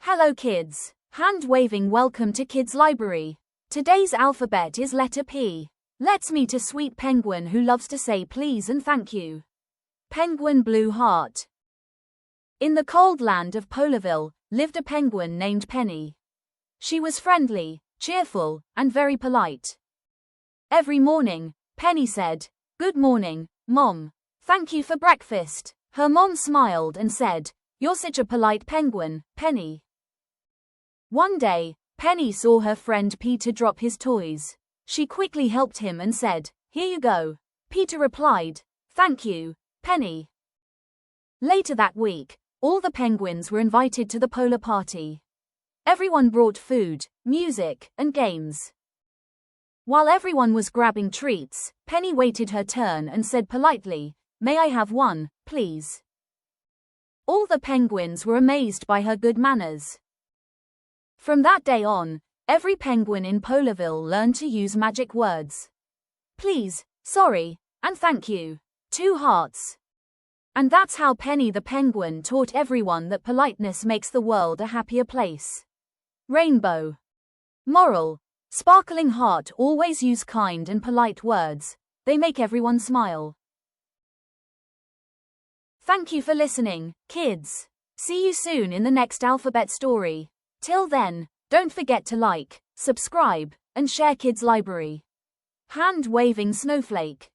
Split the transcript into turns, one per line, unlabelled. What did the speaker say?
Hello kids. Hand-waving welcome to Kids Library. Today's alphabet is letter P. Let's meet a sweet penguin who loves to say please and thank you. Penguin Blue Heart. In the cold land of Polarville, lived a penguin named Penny. She was friendly, cheerful, and very polite. Every morning, Penny said, "Good morning, Mom. Thank you for breakfast." Her mom smiled and said, "You're such a polite penguin, Penny." One day, Penny saw her friend Peter drop his toys. She quickly helped him and said, "Here you go." Peter replied, "Thank you, Penny." Later that week, all the penguins were invited to the polar party. Everyone brought food, music, and games. While everyone was grabbing treats, Penny waited her turn and said politely, "May I have one, please?" All the penguins were amazed by her good manners. From that day on, every penguin in Polarville learned to use magic words. Please, sorry, and thank you. 2 hearts. And that's how Penny the penguin taught everyone that politeness makes the world a happier place. Rainbow. Moral: sparkling heart, always use kind and polite words. They make everyone smile. Thank you for listening, kids. See you soon in the next alphabet story. Till then, don't forget to like, subscribe, and share Kids Library. Hand-waving snowflake.